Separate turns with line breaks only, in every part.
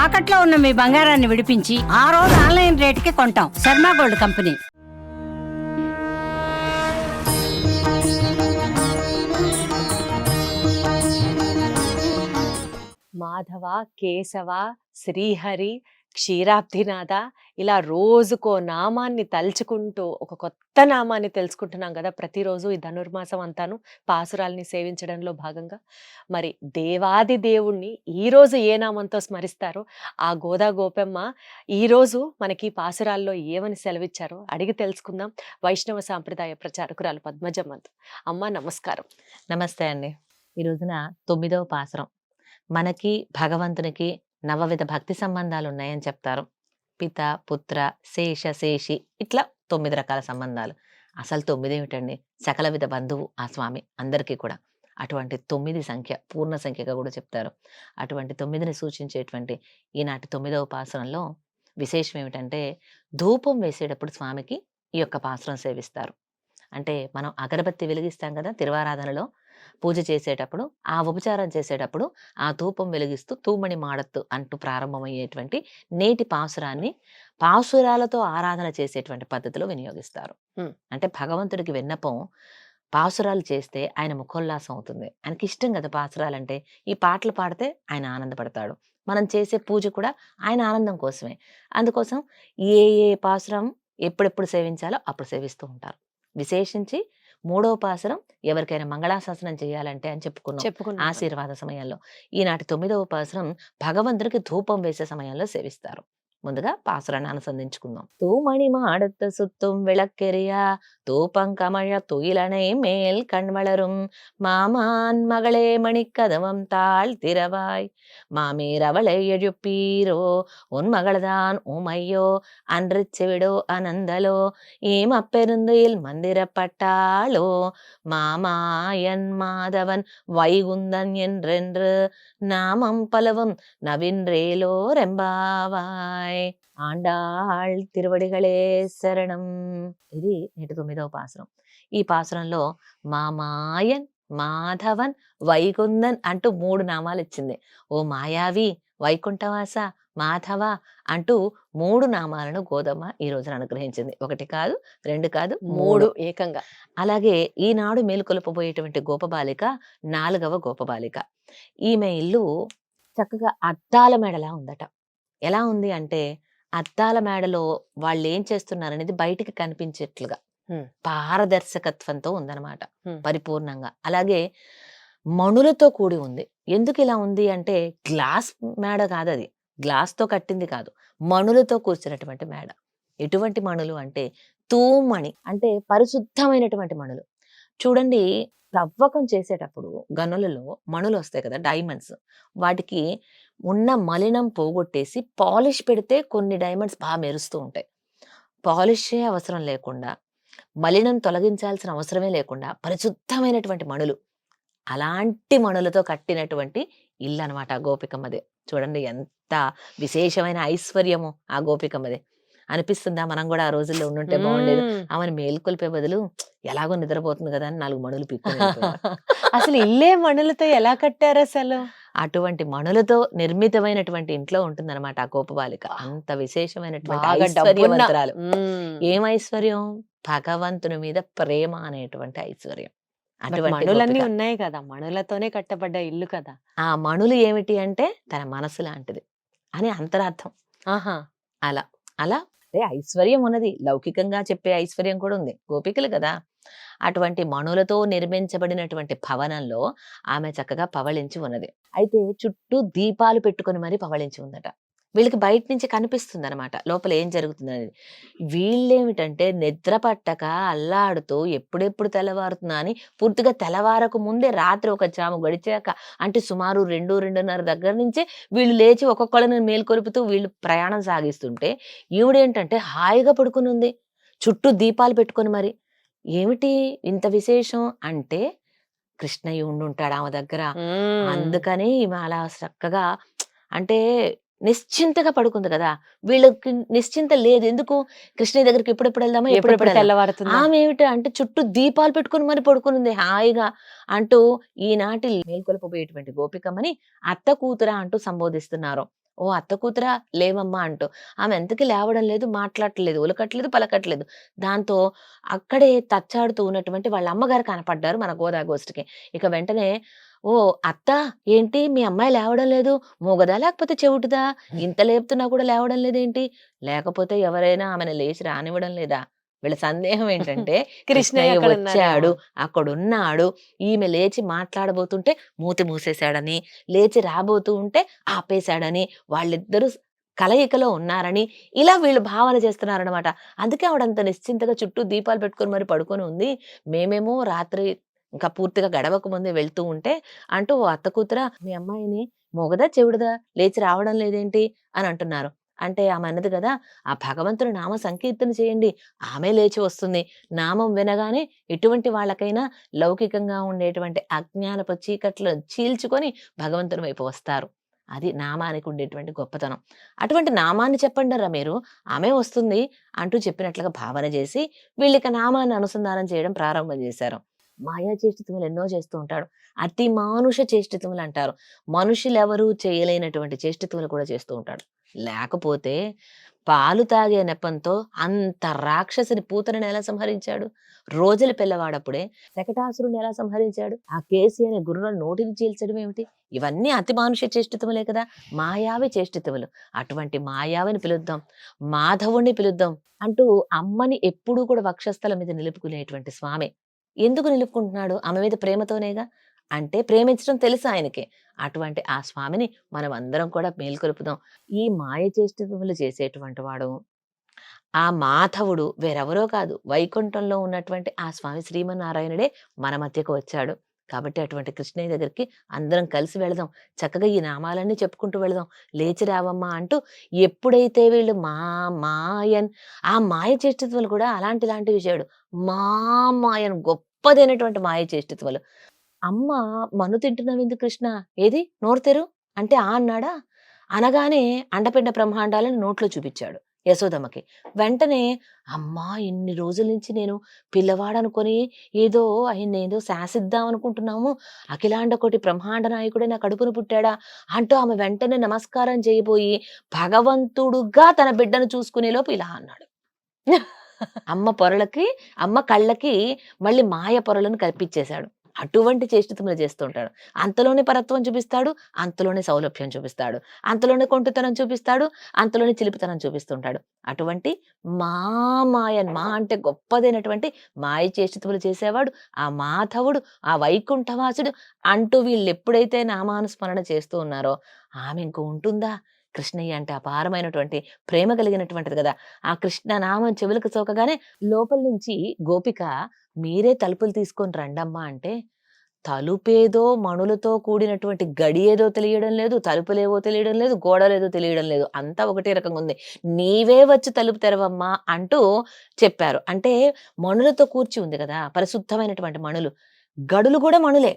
తాకట్లో ఉన్న మీ బంగారాన్ని విడిపించి ఆ రోజు ఆన్లైన్ రేటుకి కొంటాం. Sharma gold company.
మాధవ, కేశవ, శ్రీహరి, క్షీరాబ్ధినాథ ఇలా రోజుకో నామాన్ని తలుచుకుంటూ ఒక కొత్త నామాన్ని తెలుసుకుంటున్నాం కదా ప్రతిరోజు ఈ ధనుర్మాసం అంతాను పాసురాల్ని సేవించడంలో భాగంగా. మరి దేవాది దేవుణ్ణి ఈరోజు ఏ నామంతో స్మరిస్తారో ఆ గోదా గోపెమ్మ ఈరోజు మనకి పాసురాల్లో ఏమని సెలవిచ్చారో అడిగి తెలుసుకుందాం. వైష్ణవ సాంప్రదాయ ప్రచారకురాలు పద్మజమ్మంత్. అమ్మ నమస్కారం.
నమస్తే అండి. ఈ రోజున 9వ పాసురం. మనకి భగవంతునికి నవవిధ భక్తి సంబంధాలు ఉన్నాయని చెప్తారు. పిత, పుత్ర, శేష, శేషి ఇట్లా 9 రకాల సంబంధాలు. అసలు 9 ఏమిటండి? సకల విధ బంధువు ఆ స్వామి అందరికీ కూడా. అటువంటి 9 సంఖ్య పూర్ణ సంఖ్యగా కూడా చెప్తారు. అటువంటి 9ని సూచించేటువంటి ఈనాటి 9వ పాసురంలో విశేషం ఏమిటంటే ధూపం వేసేటప్పుడు స్వామికి ఈ యొక్క పాసురం సేవిస్తారు. అంటే మనం అగరబత్తి వెలిగిస్తాం కదా తిరువారాధనలో పూజ చేసేటప్పుడు, ఆ ఉపచారం చేసేటప్పుడు ఆ ధూపం వెలిగిస్తూ తూమణి మాడత్తు అంటూ ప్రారంభమయ్యేటువంటి నేటి పాసురాన్ని పాసురాలతో ఆరాధన చేసేటువంటి పద్ధతిలో వినియోగిస్తారు. అంటే భగవంతుడికి విన్నపం పాసురాలు చేస్తే ఆయన ముఖోల్లాసం అవుతుంది. ఆయనకి ఇష్టం కదా పాసురాలంటే. ఈ పాటలు పాడితే ఆయన ఆనందపడతాడు. మనం చేసే పూజ కూడా ఆయన ఆనందం కోసమే. అందుకోసం ఏ ఏ పాసురం ఎప్పుడెప్పుడు సేవించాలో అప్పుడు సేవిస్తూ ఉంటారు. విశేషించి 3వ పాసురం ఎవరికైనా మంగళాశాసనం చేయాలంటే అని చెప్పుకున్నాం ఆశీర్వాద సమయంలో. ఈనాటి 9వ పాసురం భగవంతుడికి ధూపం వేసే సమయంలో సేవిస్తారు. ముందుగా పాసురాన్ని అనుసంధించుకుందాం. తూమణి మాడத்த சுத்தும் விளக்கெரியா தூபம் கமழ துயிலனை மேல் கண்வளரும் மாமான் மகளே மணிக்கதவம் தாழ் திறவாய் மாமீர் அவளை எழுப்பீரோ உன் மகளதான் உமையோ அன்று செவிடோ அனந்தலோ ஏமப்பெருந்தையில் மந்திரப்பட்டாளோ மாமாயன் மாதவன் வைகுந்தன் என்றென்று நாமம் பலவும் நவின்றேலோ ரெம்பாவாய் ఆండాళ్ తిరువడిగళే శరణం. ఇది నేటి 9వ పాసురం. ఈ పాసురంలో మామాయన్, మాధవన్, వైకుందన్ అంటూ 3 నామాలు ఇచ్చింది. ఓ మాయావి, వైకుంఠవాస, మాధవ అంటూ 3 నామాలను గోదమ్మ ఈ రోజున అనుగ్రహించింది. 1 కాదు, 2 కాదు, 3
ఏకంగా.
అలాగే ఈనాడు మేలుకొలుపబోయేటువంటి గోపబాలిక 4వ గోపబాలిక. ఈమె ఇల్లు చక్కగా అద్దాల మేడలా ఉందట. ఎలా ఉంది అంటే అద్దాల మేడలో వాళ్ళు ఏం చేస్తున్నారనేది బయటికి కనిపించేట్లుగా పారదర్శకత్వంతో ఉందన్నమాట పరిపూర్ణంగా. అలాగే మణులతో కూడి ఉంది. ఎందుకు ఇలా ఉంది అంటే గ్లాస్ మేడ కాదు, అది గ్లాస్ తో కట్టింది కాదు, మణులతో కూర్చున్నటువంటి మేడ. ఎటువంటి మణులు అంటే తూమణి అంటే పరిశుద్ధమైనటువంటి మణులు. చూడండి, తవ్వకం చేసేటప్పుడు గనులలో మణులు వస్తాయి కదా, డైమండ్స్. వాటికి ఉన్న మలినం పోగొట్టేసి పాలిష్ పెడితే కొన్ని డైమండ్స్ బాగా మెరుస్తూ ఉంటాయి. పాలిషే అవసరం లేకుండా, మలినం తొలగించాల్సిన అవసరమే లేకుండా పరిశుద్ధమైనటువంటి మణులు, అలాంటి మణులతో కట్టినటువంటి ఇల్లు అనమాట ఆ గోపికమ్మదే. చూడండి ఎంత విశేషమైన ఐశ్వర్యము ఆ గోపికమ్మదే. అనిపిస్తుందా మనం కూడా ఆ రోజుల్లో ఉండుంటే బాగుండేది, ఆమెను మేల్కొల్పే బదులు ఎలాగో నిద్రపోతుంది కదా అని 4 మణులు పిక్కుని
అసలు ఇల్లే మణులతో ఎలా కట్టారు అసలు?
అటువంటి మణులతో నిర్మితమైనటువంటి ఇంట్లో ఉంటుందన్నమాట ఆ గోపబాలిక. అంత విశేషమైనటువంటి ఐశ్వర్యవంతురాలు. ఏం ఐశ్వర్యం? భగవంతుని మీద ప్రేమ అనేటువంటి ఐశ్వర్యం. అటువంటి
మణులన్నీ ఉన్నాయి కదా, మణులతోనే కట్టబడ్డ ఇల్లు కదా.
ఆ మణులు ఏమిటి అంటే తన మనసు లాంటిది అని అంతరార్థం. అలా అలా ఐశ్వర్యం ఉన్నది, లౌకికంగా చెప్పే ఐశ్వర్యం కూడా ఉంది. గోపికలు కదా. అటువంటి మణులతో నిర్మించబడినటువంటి భవనంలో ఆమె చక్కగా పవళించి ఉన్నది. అయితే చుట్టూ దీపాలు పెట్టుకుని మరీ పవళించి ఉందట. వీళ్ళకి బయట నుంచి కనిపిస్తుంది అనమాట లోపల ఏం జరుగుతుంది అనేది. వీళ్ళేమిటంటే నిద్ర పట్టక అల్లాడుతూ ఎప్పుడెప్పుడు తెల్లవారుతుందా అని పూర్తిగా తెల్లవారకు ముందే రాత్రి 1 జాము గడిచాక, అంటే సుమారు 2-2:30 దగ్గర నుంచే వీళ్ళు లేచి ఒక్కొక్కళ్ళని మేల్కొలుపుతూ వీళ్ళు ప్రయాణం సాగిస్తుంటే ఈవిడేంటంటే హాయిగా పడుకుని ఉంది చుట్టూ దీపాలు పెట్టుకొని. మరి ఏమిటి ఇంత విశేషం అంటే కృష్ణయ్య ఉండుంటాడు ఆమె దగ్గర. అందుకని ఈమె అలా చక్కగా అంటే నిశ్చింతగా పడుకుంది కదా. వీళ్ళకి నిశ్చింత లేదు. ఎందుకు? కృష్ణయ్య దగ్గరికి ఎప్పుడెప్పుడు వెళ్దామా, ఎప్పుడెప్పుడు
తెల్లవారుతుంది.
ఆమె ఏమిటి అంటే చుట్టూ దీపాలు పెట్టుకుని మరి పడుకునింది హాయిగా అంటూ ఈనాటి మేల్కొల్పబోయేటువంటి గోపికమ్మని అత్త కూతురా అంటూ సంబోధిస్తున్నారు. ఓ అత్త కూతురా లేవమ్మా అంటూ. ఆమె ఎంతకి లేవడం లేదు, మాట్లాడట్లేదు, ఉలకట్లేదు, పలకట్లేదు. దాంతో అక్కడే తచ్చాడుతూ ఉన్నటువంటి వాళ్ళ అమ్మగారు కనపడ్డారు మన గోదాగోష్ఠికి. ఇక వెంటనే ఓ అత్త, ఏంటి మీ అమ్మాయి లేవడం లేదు, మూగదా లేకపోతే చెవిటిదా, ఇంత లేపుతున్నా కూడా లేవడం లేదేంటి, లేకపోతే ఎవరైనా ఆమెను లేచి రానివ్వడం లేదా? వీళ్ళ సందేహం ఏంటంటే
కృష్ణయ్య
కృష్ణయ్య
అక్కడ
వచ్చాడు,
ఉన్నారేమో.
అక్కడున్నాడు, ఈమె లేచి మాట్లాడబోతుంటే మూతి మూసేశాడని, లేచి రాబోతూ ఉంటే ఆపేశాడని, వాళ్ళిద్దరూ కలయికలో ఉన్నారని, ఇలా వీళ్ళు భావన చేస్తున్నారనమాట. అందుకే ఆవిడంత నిశ్చింతగా చుట్టూ దీపాలు పెట్టుకొని మరి పడుకొని ఉంది. మేమేమో రాత్రి ఇంకా పూర్తిగా గడవక ముందే వెళ్తూ ఉంటే అంటూ, "ఓ అత్త కూతురా మీ అమ్మాయిని మూగదా చెవిడదా లేచి రావడం లేదేంటి" అని అంటున్నారు. అంటే ఆమె అన్నది కదా, ఆ భగవంతుని నామ సంకీర్తన చేయండి, ఆమె లేచి వస్తుంది. నామం వినగానే ఎటువంటి వాళ్ళకైనా లౌకికంగా ఉండేటువంటి అజ్ఞానపు చీకట్లను చీల్చుకొని భగవంతుని వైపు వస్తారు. అది నామానికి ఉండేటువంటి గొప్పతనం. అటువంటి నామాన్ని చెప్పండరా మీరు, ఆమె వస్తుంది అంటూ చెప్పినట్లుగా భావన చేసి వీళ్ళిక నామాన్ని అనుసంధానం చేయడం ప్రారంభం చేశారు. మాయా చేష్టితములు ఎన్నో చేస్తూ ఉంటాడు. అతి మానుష చేష్టితములు అంటారు. మనుషులెవరూ చేయలేనటువంటి చేష్టితములు కూడా చేస్తూ ఉంటాడు. లేకపోతే పాలు తాగే నెపంతో అంత రాక్షసిని పూతనని ఎలా సంహరించాడు? రోజుల పిల్లవాడప్పుడే శకటాసురుని ఎలా సంహరించాడు? ఆ కేసి అనే గుర్రం నోటిని చీల్చడం ఏమిటి? ఇవన్నీ అతి మానుష చేష్టితములే కదా, మాయావి చేష్టితములు. అటువంటి మాయావిని పిలుద్దాం, మాధవుణ్ణి పిలుద్దాం అంటూ అమ్మని ఎప్పుడూ కూడా వక్షస్థలం మీద నిలుపుకునేటువంటి స్వామి. ఎందుకు నిలుపుకుంటున్నాడు? ఆమె మీద ప్రేమతోనేగా. అంటే ప్రేమించడం తెలుసు ఆయనకి. అటువంటి ఆ స్వామిని మనం అందరం కూడా మేల్కొలుపుదాం. ఈ మాయ చేష్టములు చేసేటువంటి వాడు, ఆ మాధవుడు వేరెవరో కాదు, వైకుంఠంలో ఉన్నటువంటి ఆ స్వామి శ్రీమన్నారాయణుడే మన మధ్యకు వచ్చాడు. కాబట్టి అటువంటి కృష్ణయ్య దగ్గరికి అందరం కలిసి వెళదాం. చక్కగా ఈ నామాలన్నీ చెప్పుకుంటూ వెళదాం. లేచి రావమ్మా అంటూ ఎప్పుడైతే వీళ్ళు మాయన్, ఆ మాయ చేష్టములు కూడా ఇలాంటివి చేయడు. మాయన్ గొప్పదైనటువంటి మాయ చేష్టములు. అమ్మ మన్ను తింటున్నావెందుకు కృష్ణ? ఏది నోరు తెరు అంటే ఆ అన్నాడా? అనగానే అండపిండ బ్రహ్మాండాలను నోట్లో చూపించాడు యశోదమ్మకి. వెంటనే అమ్మా ఇన్ని రోజుల నుంచి నేను పిల్లవాడనుకొని ఏదో ఆయన్నేదో శాసిద్దాం అనుకుంటున్నాము, అఖిలాండ కోటి బ్రహ్మాండ నాయకుడే నా కడుపును పుట్టాడా అంటూ ఆమె వెంటనే నమస్కారం చేయబోయి భగవంతుడుగా తన బిడ్డను చూసుకునేలోపు ఇలా అన్నాడు. అమ్మ కళ్ళకి మళ్ళీ మాయ పొరలను కల్పించేశాడు. అటువంటి చేష్టితములు చేస్తూ ఉంటాడు. అంతలోనే పరత్వం చూపిస్తాడు, అంతలోనే సౌలభ్యం చూపిస్తాడు, అంతలోనే కొంటుతనం చూపిస్తాడు, అంతలోనే చిలిపితనం చూపిస్తుంటాడు. అటువంటి మాయన్, మా అంటే గొప్పదైనటువంటి మాయ చేష్టితములు చేసేవాడు ఆ మాధవుడు, ఆ వైకుంఠవాసుడు అంటూ వీళ్ళు ఎప్పుడైతే నామానుస్మరణ చేస్తూ ఉన్నారో ఆమె ఇంక ఉంటుందా? కృష్ణయ్య అంటే అపారమైనటువంటి ప్రేమ కలిగినటువంటిది కదా. ఆ కృష్ణ నామం చెవులకు సోకగానే లోపల నుంచి గోపిక మీరే తలుపులు తీసుకొని రండమ్మా అంటే, తలుపేదో మణులతో కూడినటువంటి గడి ఏదో తెలియడం లేదు, తలుపులేవో తెలియడం లేదు, గోడలేదో తెలియడం లేదు, అంతా ఒకటే రకంగా ఉంది. నీవే వచ్చి తలుపు తెరవమ్మా అంటూ చెప్పారు. అంటే మణులతో కూర్చి ఉంది కదా, పరిశుద్ధమైనటువంటి మణులు, గడులు కూడా మణులే.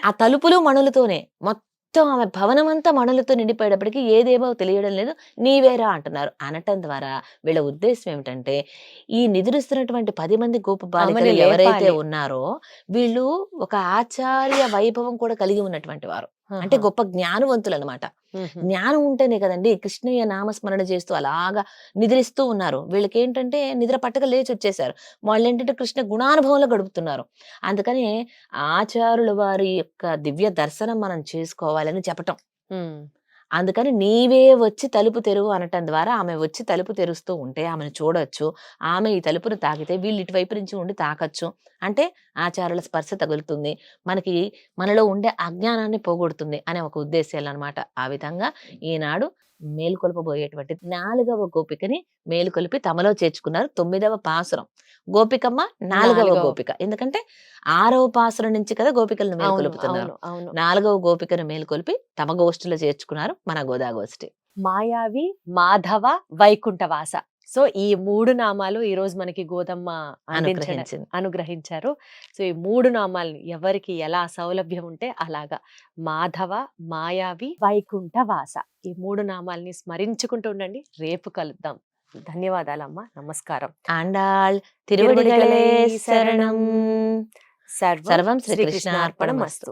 ఆ తలుపులు మణులతోనే, మొత్తం ఆమె భవనం అంతా మణులతో నిండిపోయేటప్పటికి ఏదేమో తెలియడం లేదు, నీవేరా అంటున్నారు. అనటం ద్వారా వీళ్ళ ఉద్దేశం ఏమిటంటే, ఈ నిద్రిస్తున్నటువంటి 10 మంది గోప బాలికలు
ఆమెను
ఎవరైతే
లేపాలి.
ఉన్నారో వీళ్ళు ఒక ఆచార్య వైభవం కూడా కలిగి ఉన్నటువంటి వారు. అంటే గొప్ప జ్ఞానవంతులు అనమాట. జ్ఞానం ఉంటేనే కదండి కృష్ణయ్య నామస్మరణ చేస్తూ అలాగా నిద్రిస్తూ ఉన్నారు. వీళ్ళకేంటంటే నిద్ర పట్టక లేచి వచ్చేసారు. వాళ్ళేంటంటే కృష్ణ గుణానుభవంలో గడుపుతున్నారు. అందుకని ఆచారుల వారి యొక్క దివ్య దర్శనం మనం చేసుకోవాలని చెప్పటం. అందుకని నీవే వచ్చి తలుపు తెరువు అనటం ద్వారా ఆమె వచ్చి తలుపు తెరుస్తూ ఉంటే ఆమెను చూడొచ్చు. ఆమె ఈ తలుపును తాకితే వీళ్ళు ఇటువైపు నుంచి ఉండి తాకచ్చు. అంటే ఆచారుల స్పర్శ తగులుతుంది, మనలో ఉండే అజ్ఞానాన్ని పోగొడుతుంది అనే ఒక ఉద్దేశాలన్నమాట. ఆ విధంగా ఈనాడు మేలుకొల్పబోయేటువంటి 4వ గోపికని మేలుకొలిపి తమలో చేర్చుకున్నారు. 9వ పాసురం గోపికమ్మ 4వ గోపిక. ఎందుకంటే 6వ పాసురం నుంచి కదా గోపికలను మేలుకొలుపుతున్నారు. 4వ గోపికను మేలుకొలిపి తమ గోష్ఠిలో చేర్చుకున్నారు మన గోదాగోష్ఠి.
మాయావి, మాధవ, వైకుంఠవాస. సో ఈ 3 నామాలు ఈ రోజు మనకి గోదమ్మ అనుగ్రహించారు. సో ఈ 3 నామాలు ఎవరికి ఎలా సౌలభ్యం ఉంటే అలాగా మాధవ, మాయావి, వైకుంఠవాస ఈ 3 నామాల్ని స్మరించుకుంటూ ఉండండి. రేపు కలుద్దాం. ధన్యవాదాలమ్మా. నమస్కారం.
ఆండాళ్ తిరువడిగళే శరణం.
సర్వం శ్రీకృష్ణార్పణమస్తు.